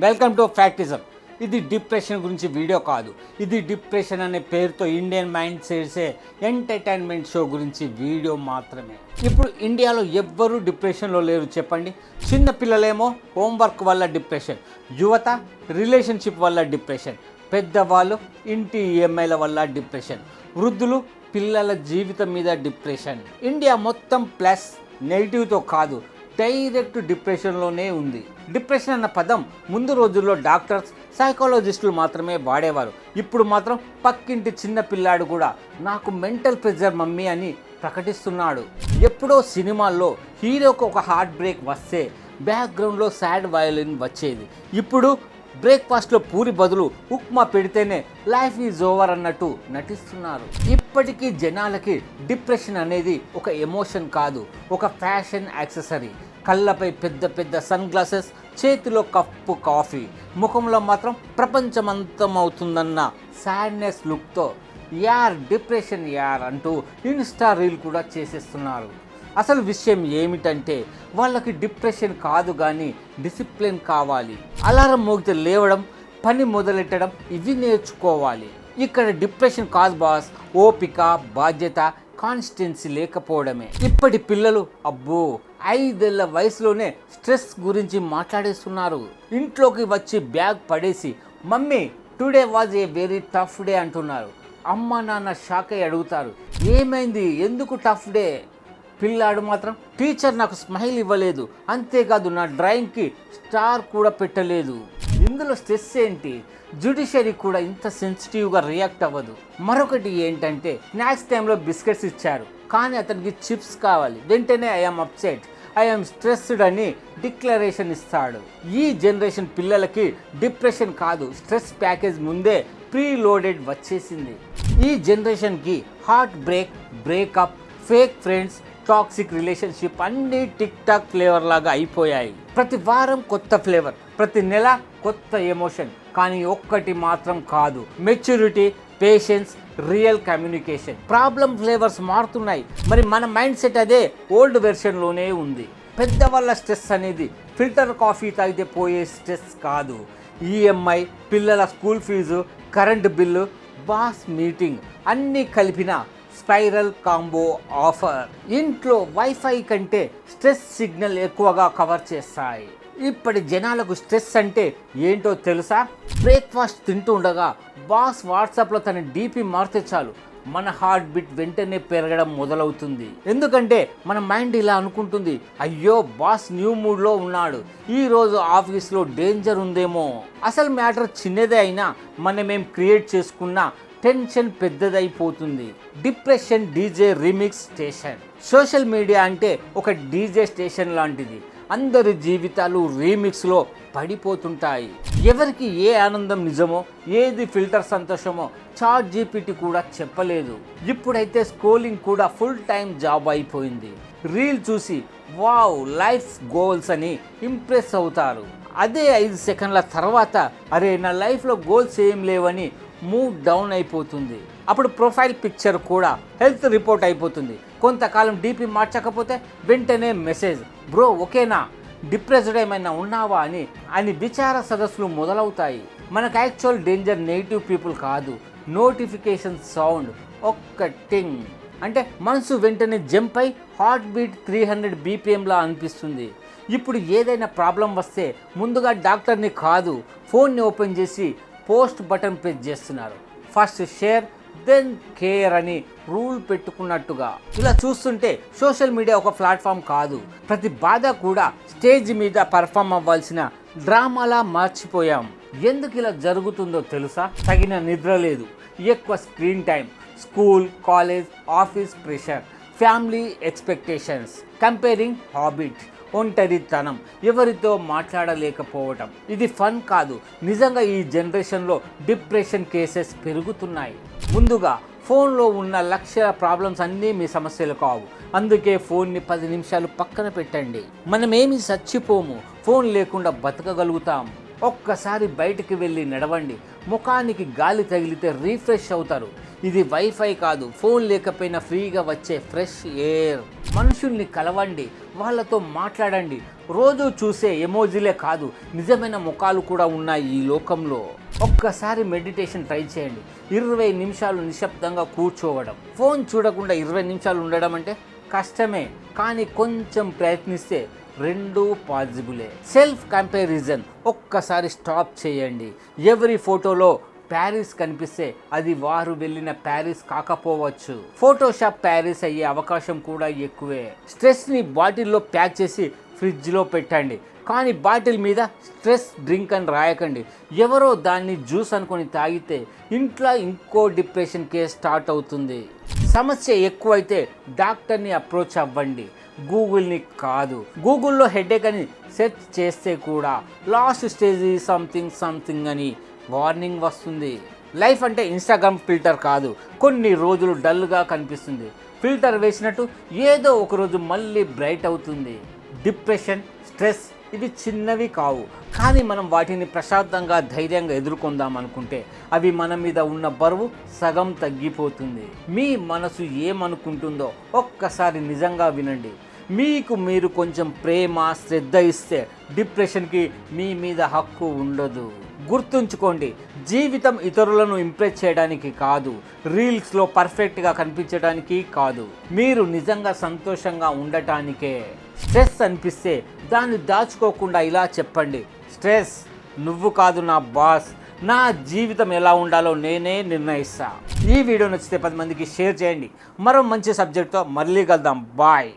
Welcome to ఫ్యాక్టిజం. ఇది depression గురించి video కాదు. ఇది డిప్రెషన్ అనే పేరుతో ఇండియన్ మైండ్ చేసే ఎంటర్టైన్మెంట్ షో గురించి వీడియో మాత్రమే. ఇప్పుడు ఇండియాలో ఎవ్వరూ డిప్రెషన్లో లేరు చెప్పండి. చిన్న పిల్లలేమో హోంవర్క్ వల్ల డిప్రెషన్, యువత రిలేషన్షిప్ వల్ల డిప్రెషన్, పెద్దవాళ్ళు ఇంటి ఈఎంఐల వల్ల డిప్రెషన్, వృద్ధులు పిల్లల జీవితం మీద డిప్రెషన్. ఇండియా మొత్తం ప్లస్ నెగిటివ్తో కాదు, డైరెక్ట్ డిప్రెషన్లోనే ఉంది. డిప్రెషన్ అన్న పదం ముందు రోజుల్లో డాక్టర్స్, సైకాలజిస్టులు మాత్రమే వాడేవారు. ఇప్పుడు మాత్రం పక్కింటి చిన్న పిల్లాడు కూడా నాకు మెంటల్ ప్రెషర్ మమ్మీ అని ప్రకటిస్తున్నాడు. ఎప్పుడో సినిమాల్లో హీరోకు ఒక హార్ట్ బ్రేక్ వస్తే బ్యాక్గ్రౌండ్లో సాడ్ వయలిన్ వచ్చేది. ఇప్పుడు బ్రేక్ఫాస్ట్లో పూరి బదులు ఉప్మా పెడితేనే లైఫ్ ఈజ్ ఓవర్ అన్నట్టు నటిస్తున్నారు. ఇప్పటికీ జనాలకి డిప్రెషన్ అనేది ఒక ఎమోషన్ కాదు, ఒక ఫ్యాషన్ యాక్సెసరీ. కళ్ళపై పెద్ద పెద్ద సన్ గ్లాసెస్, చేతిలో కప్పు కాఫీ, ముఖంలో మాత్రం ప్రపంచమంతమవుతుందన్న సాడ్నెస్ లుక్తో యార్ డిప్రెషన్ యార్ అంటూ ఇన్స్టా రీల్ కూడా చేసేస్తున్నారు. అసలు విషయం ఏమిటంటే వాళ్ళకి డిప్రెషన్ కాదు కానీ డిసిప్లిన్ కావాలి. అలారం మోగితే లేవడం, పని మొదలెట్టడం ఇవి నేర్చుకోవాలి. ఇక్కడ డిప్రెషన్ కాదు బాస్, ఓపిక, బాధ్యత, కాన్స్టెన్సీ లేకపోవడమే. ఇప్పటి పిల్లలు అబ్బో 5 ఏళ్ల వయసులోనే స్ట్రెస్ గురించి మాట్లాడేస్తున్నారు. ఇంట్లోకి వచ్చి బ్యాగ్ పడేసి mummy today was a very tough day అంటున్నారు. అమ్మ నాన్న షాక్ అయి అడుగుతారు, ఏమైంది, ఎందుకు టఫ్ డే? పిల్లాడు మాత్రం టీచర్ నాకు స్మైల్ ఇవ్వలేదు, అంతేకాదు నా డ్రాయింగ్కి స్టార్ కూడా పెట్టలేదు. ఇందులో స్ట్రెస్ ఏంటి? జ్యుడిషియరీ కూడా ఇంత సెన్సిటివ్గా రియాక్ట్ అవ్వదు. మరొకటి ఏంటంటే స్నాక్స్ టైంలో బిస్కెట్స్ ఇచ్చారు కానీ అతనికి చిప్స్ కావాలి, వెంటనే ఐఎమ్ అప్సెట్, ఐఎమ్ స్ట్రెస్డ్ అని డిక్లరేషన్ ఇస్తాడు. ఈ జనరేషన్ పిల్లలకి డిప్రెషన్ కాదు, స్ట్రెస్ ప్యాకేజ్ ముందే ప్రీలోడెడ్ వచ్చేసింది. ఈ జనరేషన్కి heart break, breakup, fake friends, toxic relationship అన్నీ టిక్ టాక్ ఫ్లేవర్ లాగా అయిపోయాయి. ప్రతి వారం కొత్త ఫ్లేవర్, ప్రతి నెల కొత్త ఎమోషన్. కానీ ఒక్కటి మాత్రం కాదు, maturity, patience, real communication. Problem flavours మారుతున్నాయి, మరి మన మైండ్ సెట్ అదే ఓల్డ్ వెర్షన్లోనే ఉంది. పెద్దవాళ్ళ స్ట్రెస్ అనేది ఫిల్టర్ కాఫీ తాగితే పోయే స్ట్రెస్ కాదు. ఈఎంఐ, పిల్లల school fee, current bill, boss meeting అన్నీ కలిపిన స్పైరల్ కాంబో ఆఫర్. ఇంట్లో వైఫై కంటే స్ట్రెస్ సిగ్నల్ ఎక్కువగా కవర్ చేస్తాయి. ఇప్పటి జనాలకు స్ట్రెస్ అంటే ఏంటో తెలుసా? బ్రేక్ఫాస్ట్ తింటూ ఉండగా బాస్ వాట్సాప్లో తన డీపీ మారితే చాలు మన హార్ట్ బీట్ వెంటనే పెరగడం మొదలవుతుంది. ఎందుకంటే మన మైండ్ ఇలా అనుకుంటుంది, అయ్యో బాస్ న్యూ మూడ్లో ఉన్నాడు, ఈరోజు ఆఫీస్లో డేంజర్ ఉందేమో. అసలు మ్యాటర్ చిన్నదే అయినా మనమేం క్రియేట్ చేసుకున్న టెన్షన్ పెద్దదైపోతుంది. Depression DJ remix station. Social media అంటే ఒక డీజే స్టేషన్ లాంటిది. అందరి జీవితాలు రీమిక్స్లో పడిపోతుంటాయి. ఎవరికి ఏ ఆనందం నిజమో, ఏది ఫిల్టర్ సంతోషమో చాట్ జీపీటీ కూడా చెప్పలేదు. ఇప్పుడైతే స్క్రోలింగ్ కూడా ఫుల్ టైం జాబ్ అయిపోయింది. రీల్ చూసి వావ్ లైఫ్ గోల్స్ అని ఇంప్రెస్ అవుతారు. అదే 5 సెకండ్ల తర్వాత అరే నా లైఫ్లో గోల్స్ ఏం లేవని మూడ్ డౌన్ అయిపోతుంది. అప్పుడు ప్రొఫైల్ పిక్చర్ కూడా హెల్త్ రిపోర్ట్ అయిపోతుంది. కొంతకాలం డీపీ మార్చకపోతే వెంటనే మెసేజ్, బ్రో ఓకేనా, డిప్రెస్డ్ ఏమైనా ఉన్నావా అని విచార సదస్సులు మొదలవుతాయి. మనకు యాక్చువల్ డేంజర్ నెగిటివ్ పీపుల్ కాదు, నోటిఫికేషన్ సౌండ్ ఒక్క టింగ్ అంటే మనసు వెంటనే జంప్ అయి హార్ట్ బీట్ 300 BPMలా అనిపిస్తుంది. ఇప్పుడు ఏదైనా ప్రాబ్లం వస్తే ముందుగా డాక్టర్ని కాదు, ఫోన్ని ఓపెన్ చేసి పోస్ట్ బటన్ ప్రెస్ చేస్తున్నారు. ఫస్ట్ షేర్ దెన్ కేర్ అని రూల్ పెట్టుకున్నట్టుగా. ఇలా చూస్తుంటే సోషల్ మీడియా ఒక ప్లాట్ఫామ్ కాదు, ప్రతి బాధ కూడా స్టేజ్ మీద పర్ఫామ్ అవ్వాల్సిన డ్రామాలా మార్చిపోయాం. ఎందుకు ఇలా జరుగుతుందో తెలుసా? తగిన నిద్ర లేదు, ఎక్కువ screen time, school, college, office pressure, family expectations, comparing habit, ఒంటరితనం, ఎవరితో మాట్లాడలేకపోవటం. ఇది ఫన్ కాదు, నిజంగా ఈ జనరేషన్లో డిప్రెషన్ కేసెస్ పెరుగుతున్నాయి. ముందుగా ఫోన్లో ఉన్న లక్షల ప్రాబ్లమ్స్ అన్నీ మీ సమస్యలు కావు. అందుకే ఫోన్ని 10 నిమిషాలు పక్కన పెట్టండి. మనమేమి చచ్చిపోము, ఫోన్ లేకుండా బతకగలుగుతాం. ఒక్కసారి బయటికి వెళ్ళి నడవండి, ముఖానికి గాలి తగిలితే రీఫ్రెష్ అవుతారు. ఇది వైఫై కాదు, ఫోన్ లేకపోయినా ఫ్రీగా వచ్చే ఫ్రెష్ ఎయిర్. మనుషుల్ని కలవండి, వాళ్ళతో మాట్లాడండి, రోజు చూసే ఎమోజీలే కాదు, నిజమైన ముఖాలు కూడా ఉన్నాయి ఈ లోకంలో. ఒక్కసారి మెడిటేషన్ ట్రై చేయండి. 20 నిమిషాలు నిశ్శబ్దంగా కూర్చోవడం. ఫోన్ చూడకుండా 20 నిమిషాలు ఉండడం అంటే కష్టమే, కానీ కొంచెం ప్రయత్నిస్తే రెండూ పాసిబులే. సెల్ఫ్ కంపారిజన్ ఒక్కసారి స్టాప్ చేయండి. ఎవరి ఫోటోలో ప్యారిస్ కనిపిస్తే అది వారు వెళ్ళిన ప్యారిస్ కాకపోవచ్చు. ఫోటోషాప్ ప్యారిస్ అయ్యే అవకాశం కూడా ఎక్కువే. స్ట్రెస్ని బాటిల్లో ప్యాక్ చేసి ఫ్రిడ్జ్లో పెట్టండి, కానీ బాటిల్ మీద స్ట్రెస్ డ్రింక్ అని రాయకండి. ఎవరో దాన్ని జ్యూస్ అనుకొని తాగితే ఇంట్లో ఇంకో డిప్రెషన్ కేస్ స్టార్ట్ అవుతుంది. సమస్య ఎక్కువైతే డాక్టర్ని అప్రోచ్ అవ్వండి, గూగుల్ని కాదు. గూగుల్లో హెడేక్ అని సెర్చ్ చేస్తే కూడా లాస్ట్ స్టేజ్ సంథింగ్ అని వార్నింగ్ వస్తుంది. లైఫ్ అంటే ఇన్స్టాగ్రామ్ ఫిల్టర్ కాదు. కొన్ని రోజులు డల్గా కనిపిస్తుంది, ఫిల్టర్ వేసినట్టు ఏదో ఒకరోజు మళ్ళీ బ్రైట్ అవుతుంది. డిప్రెషన్, స్ట్రెస్ ఇవి చిన్నవి కావు, కానీ మనం వాటిని ప్రశాంతంగా ధైర్యంగా ఎదుర్కొందాం అనుకుంటే అవి మన మీద ఉన్న బరువు సగం తగ్గిపోతుంది. మీ మనసు ఏమనుకుంటుందో ఒక్కసారి నిజంగా వినండి. మీకు మీరు కొంచెం ప్రేమ, శ్రద్ధ ఇస్తే డిప్రెషన్కి మీ మీద హక్కు ఉండదు. గుర్తుంచుకోండి, జీవితం ఇతరులను ఇంప్రెస్ చేయడానికి కాదు, రీల్స్లో పర్ఫెక్ట్గా కనిపించడానికి కాదు, మీరు నిజంగా సంతోషంగా ఉండటానికే. స్ట్రెస్ అనిపిస్తే దాన్ని దాచుకోకుండా ఇలా చెప్పండి, స్ట్రెస్ నువ్వు కాదు నా బాస్, నా జీవితం ఎలా ఉండాలో నేనే నిర్ణయిస్తా. ఈ వీడియో నచ్చితే 10 మందికి షేర్ చేయండి. మరో మంచి సబ్జెక్ట్తో మళ్ళీ కలుద్దాం. బాయ్.